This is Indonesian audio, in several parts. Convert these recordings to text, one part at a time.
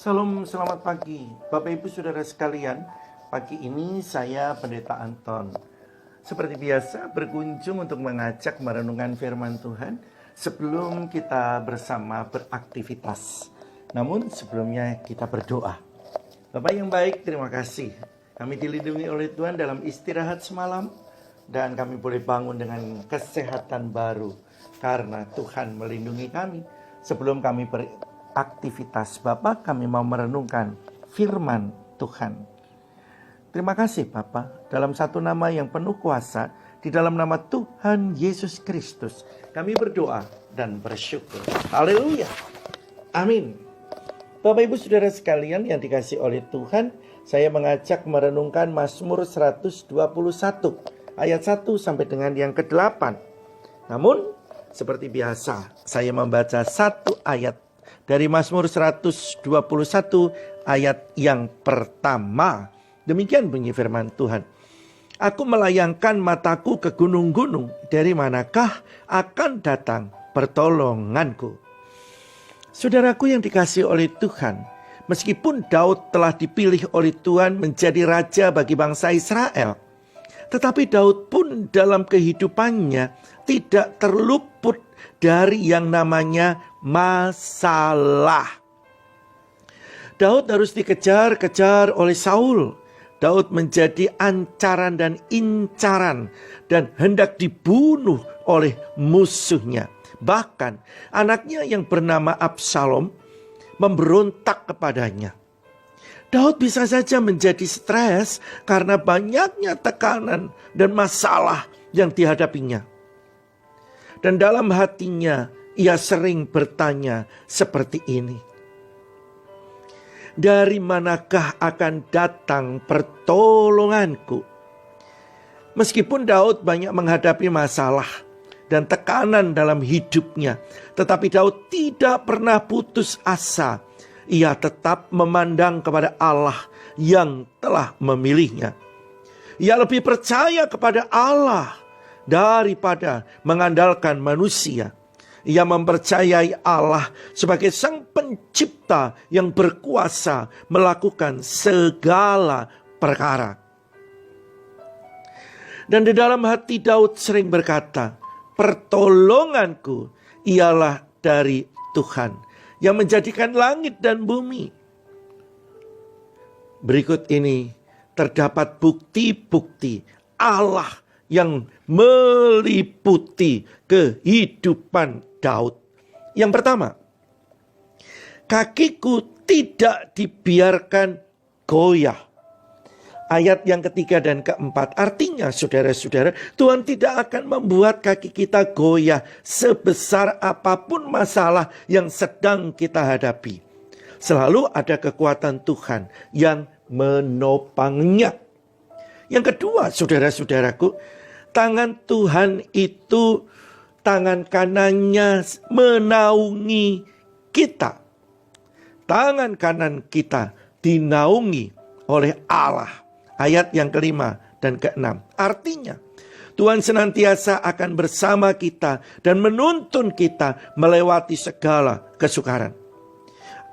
Salam, selamat pagi Bapak Ibu Saudara sekalian. Pagi ini saya Pendeta Anton seperti biasa berkunjung untuk mengajak merenungkan firman Tuhan sebelum kita bersama beraktivitas. Namun sebelumnya kita berdoa. Bapak yang baik, terima kasih kami dilindungi oleh Tuhan dalam istirahat semalam, dan kami boleh bangun dengan kesehatan baru karena Tuhan melindungi kami. Sebelum kami beraktivitas Bapak, kami mau merenungkan firman Tuhan. Terima kasih Bapak, dalam satu nama yang penuh kuasa, di dalam nama Tuhan Yesus Kristus, kami berdoa dan bersyukur. Haleluya. Amin. Bapak Ibu Saudara sekalian yang dikasihi oleh Tuhan, saya mengajak merenungkan Mazmur 121 ayat 1 sampai dengan yang ke-8. Namun seperti biasa, saya membaca satu ayat dari Mazmur 121 ayat yang pertama. Demikian bunyi firman Tuhan. Aku melayangkan mataku ke gunung-gunung, dari manakah akan datang pertolonganku? Saudaraku yang dikasihi oleh Tuhan, meskipun Daud telah dipilih oleh Tuhan menjadi raja bagi bangsa Israel, tetapi Daud pun dalam kehidupannya tidak terluput dari yang namanya masalah. Daud harus dikejar-kejar oleh Saul. Daud menjadi ancaran dan incaran dan hendak dibunuh oleh musuhnya. Bahkan anaknya yang bernama Absalom memberontak kepadanya. Daud bisa saja menjadi stres karena banyaknya tekanan dan masalah yang dihadapinya. Dan dalam hatinya ia sering bertanya seperti ini. Dari manakah akan datang pertolonganku? Meskipun Daud banyak menghadapi masalah dan tekanan dalam hidupnya, tetapi Daud tidak pernah putus asa. Ia tetap memandang kepada Allah yang telah memilihnya. Ia lebih percaya kepada Allah daripada mengandalkan manusia. Ia mempercayai Allah sebagai sang pencipta yang berkuasa melakukan segala perkara. Dan di dalam hati Daud sering berkata, pertolonganku ialah dari Tuhan yang menjadikan langit dan bumi. Berikut ini terdapat bukti-bukti Allah yang meliputi kehidupan Daud. Yang pertama, kakiku tidak dibiarkan goyah. Ayat yang ketiga dan keempat, artinya saudara-saudara, Tuhan tidak akan membuat kaki kita goyah sebesar apapun masalah yang sedang kita hadapi. Selalu ada kekuatan Tuhan yang menopangnya. Yang kedua, saudara-saudaraku, tangan Tuhan itu, tangan kanannya menaungi kita. Tangan kanan kita dinaungi oleh Allah. Ayat yang kelima dan keenam. Artinya, Tuhan senantiasa akan bersama kita dan menuntun kita melewati segala kesukaran.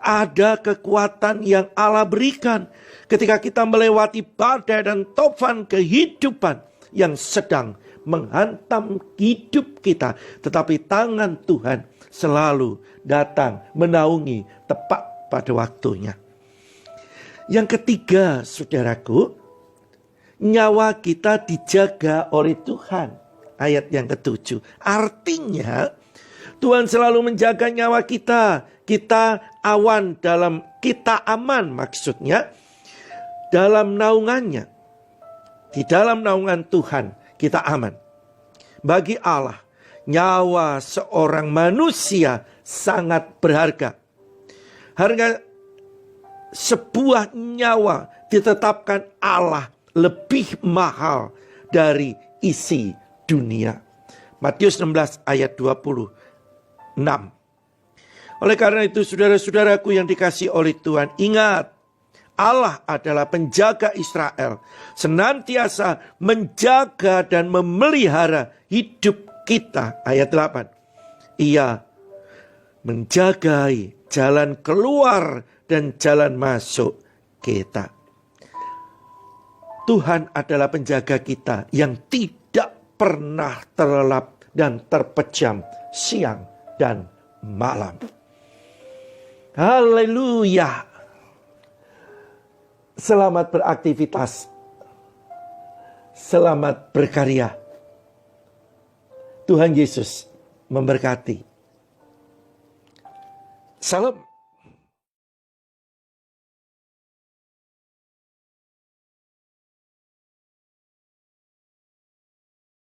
Ada kekuatan yang Allah berikan ketika kita melewati badai dan topan kehidupan yang sedang menghantam hidup kita. Tetapi tangan Tuhan selalu datang menaungi tepat pada waktunya. Yang ketiga, saudaraku, nyawa kita dijaga oleh Tuhan. Ayat yang ketujuh. Artinya Tuhan selalu menjaga nyawa kita. Kita aman maksudnya dalam naungannya. Di dalam naungan Tuhan kita aman. Bagi Allah, nyawa seorang manusia sangat berharga. Harga sebuah nyawa ditetapkan Allah lebih mahal dari isi dunia. Matius 16 ayat 26. Oleh karena itu saudara-saudaraku yang dikasihi oleh Tuhan, ingat, Allah adalah penjaga Israel, senantiasa menjaga dan memelihara hidup kita. Ayat 8. Ia menjagai jalan keluar dan jalan masuk kita. Tuhan adalah penjaga kita yang tidak pernah terlelap dan terpejam siang dan malam. Haleluya. Selamat beraktivitas. Selamat berkarya. Tuhan Yesus memberkati. Salam.